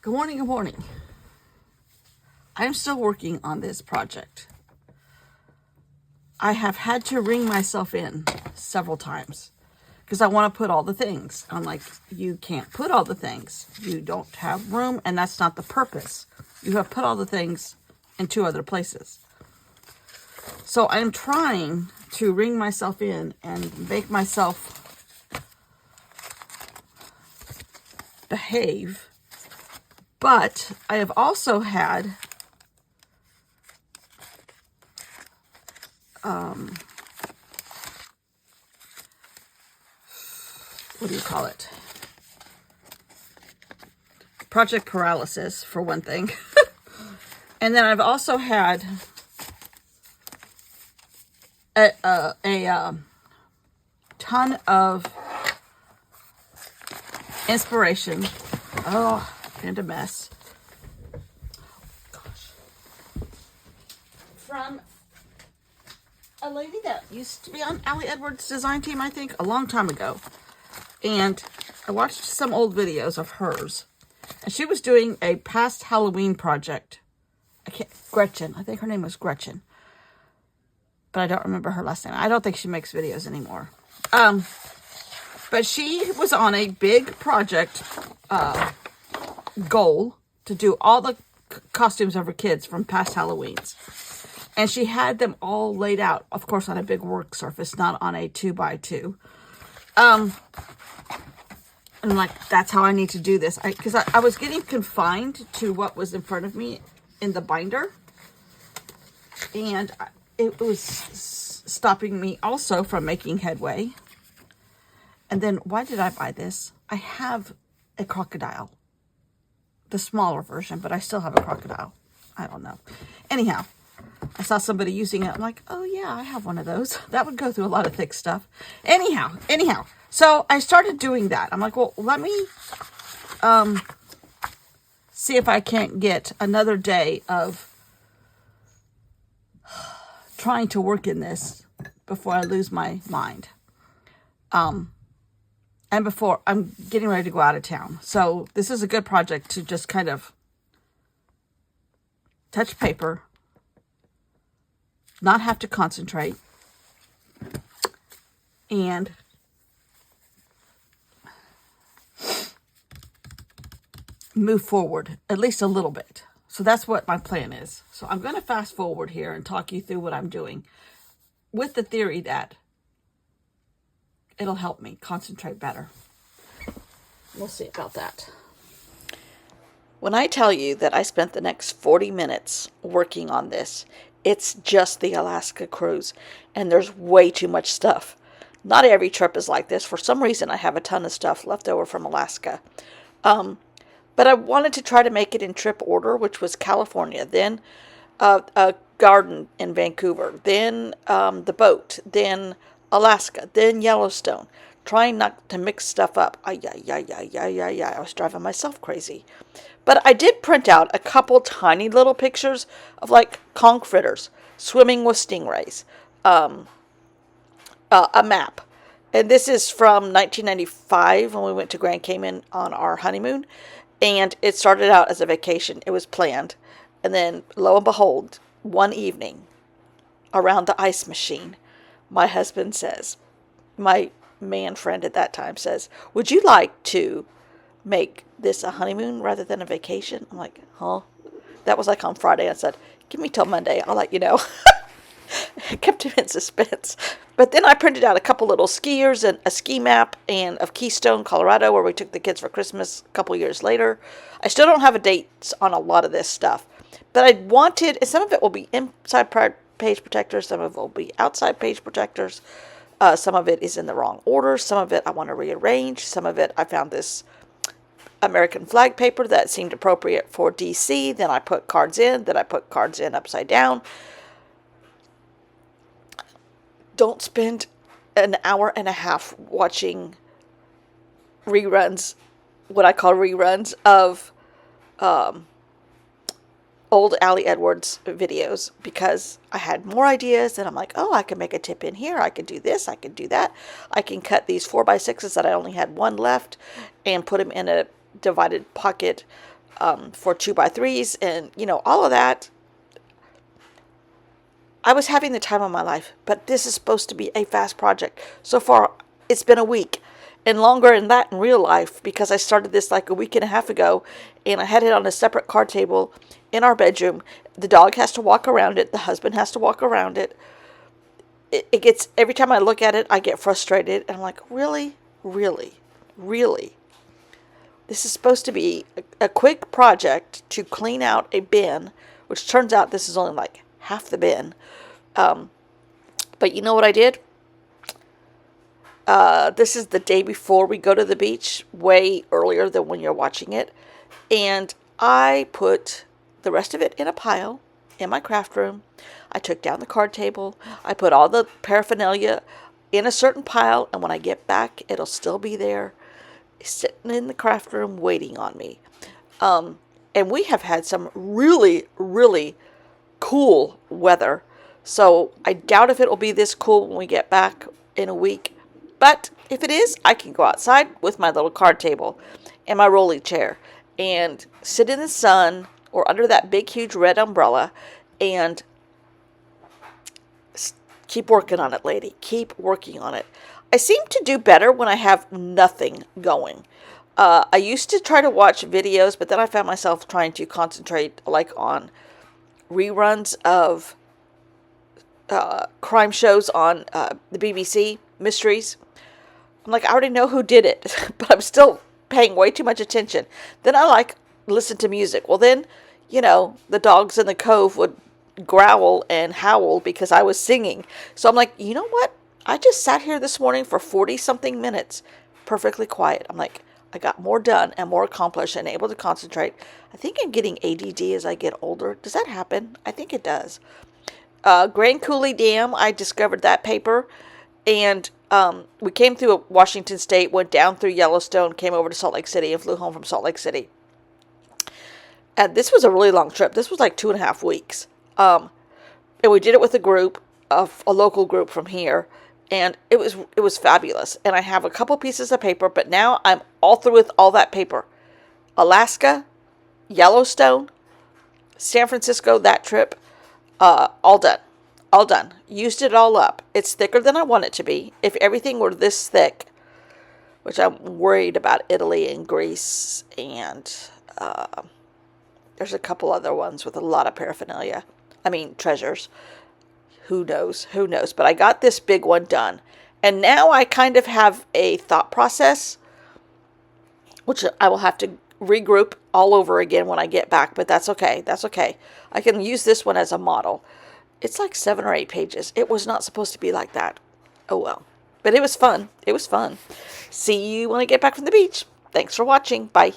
Good morning, good morning. I'm still working on this project. I have had to ring myself in several times because I want to put all the things. I'm like, you can't put all the things. You don't have room, and that's not the purpose. You have put all the things in two other places. So I'm trying to ring myself in and make myself behave. But I have also had what do you call it? Project paralysis, for one thing. And then I've also had a ton of inspiration. Oh, and a mess. Gosh. From a lady that used to be on Allie Edwards' design team, I think, a long time ago. And I watched some old videos of hers. And she was doing a past Halloween project. Gretchen. I think her name was Gretchen. But I don't remember her last name. I don't think she makes videos anymore. But she was on a big project goal to do all the costumes of her kids from past Halloweens. And she had them all laid out, of course, on a big work surface, not on a 2x2. And I'm like, that's how I need to do this. Because I was getting confined to what was in front of me in the binder. And it was stopping me also from making headway. And then, why did I buy this? I have a crocodile. The smaller version, but I still have a crocodile. I don't know. Anyhow, I saw somebody using it. I'm like, oh yeah, I have one of those. That would go through a lot of thick stuff. Anyhow. So I started doing that. I'm like, well, let me see if I can't get another day of trying to work in this before I lose my mind. And before I'm getting ready to go out of town. So this is a good project to just kind of touch paper, not have to concentrate, and move forward at least a little bit. So that's what my plan is. So I'm going to fast forward here and talk you through what I'm doing with the theory that it'll help me concentrate better. We'll see about that. When I tell you that I spent the next 40 minutes working on this, it's just the Alaska cruise, and there's way too much stuff. Not every trip is like this. For some reason, I have a ton of stuff left over from Alaska. But I wanted to try to make it in trip order, which was California, then a garden in Vancouver, then the boat, then Alaska, then Yellowstone. Trying not to mix stuff up. I was driving myself crazy. But I did print out a couple tiny little pictures of like conch fritters swimming with stingrays. A map. And this is from 1995 when we went to Grand Cayman on our honeymoon. And it started out as a vacation. It was planned. And then, lo and behold, one evening, around the ice machine, my husband says, my man friend at that time says, would you like to make this a honeymoon rather than a vacation? I'm like, huh? That was like on Friday. I said, give me till Monday. I'll let you know. I kept him in suspense. But then I printed out a couple little skiers and a ski map and of Keystone, Colorado, where we took the kids for Christmas a couple years later. I still don't have a date on a lot of this stuff. But I wanted, and some of it will be inside page protectors, some of it will be outside page protectors. Some of it is in the wrong order. Some of it I want to rearrange. Some of it I found this American flag paper that seemed appropriate for DC. Then I put cards in. Then I put cards in upside down. Don't spend an hour and a half watching reruns, what I call reruns of old Allie Edwards videos, because I had more ideas and I'm like, oh, I can make a tip in here. I can do this. I can do that. I can cut these 4x6s that I only had one left and put them in a divided pocket for 2x3s and, all of that. I was having the time of my life, but this is supposed to be a fast project. So far, it's been a week and longer than that in real life because I started this like a week and a half ago and I had it on a separate card table in our bedroom. The dog has to walk around it. The husband has to walk around it. It gets, every time I look at it, I get frustrated and I'm like, really, really, really? This is supposed to be a quick project to clean out a bin, which turns out this is only like half the bin. But you know what I did? This is the day before we go to the beach, way earlier than when you're watching it. And I put the rest of it in a pile in my craft room. I took down the card table. I put all the paraphernalia in a certain pile. And when I get back, it'll still be there, sitting in the craft room waiting on me. And we have had some really, really cool weather. So I doubt if it will be this cool when we get back in a week. But if it is, I can go outside with my little card table and my rolling chair and sit in the sun or under that big, huge red umbrella and keep working on it, lady. Keep working on it. I seem to do better when I have nothing going. I used to try to watch videos, but then I found myself trying to concentrate like on reruns of crime shows on the BBC, mysteries. I'm like, I already know who did it, but I'm still paying way too much attention. Then I listen to music. Well, then, the dogs in the cove would growl and howl because I was singing. So I'm like, you know what? I just sat here this morning for 40-something minutes, perfectly quiet. I'm like, I got more done and more accomplished and able to concentrate. I think I'm getting ADD as I get older. Does that happen? I think it does. Grand Coulee Dam, I discovered that paper. And we came through Washington State, went down through Yellowstone, came over to Salt Lake City, and flew home from Salt Lake City. And this was a really long trip. This was like 2.5 weeks. And we did it with a group, a local group from here. And it was fabulous. And I have a couple pieces of paper, but now I'm all through with all that paper. Alaska, Yellowstone, San Francisco, that trip, all done. All done. Used it all up. It's thicker than I want it to be. If everything were this thick, which I'm worried about Italy and Greece, and there's a couple other ones with a lot of paraphernalia. I mean, treasures. Who knows? Who knows? But I got this big one done. And now I kind of have a thought process, which I will have to regroup all over again when I get back. But that's okay. That's okay. I can use this one as a model. It's like 7 or 8 pages. It was not supposed to be like that. Oh well. But it was fun. It was fun. See you when I get back from the beach. Thanks for watching. Bye.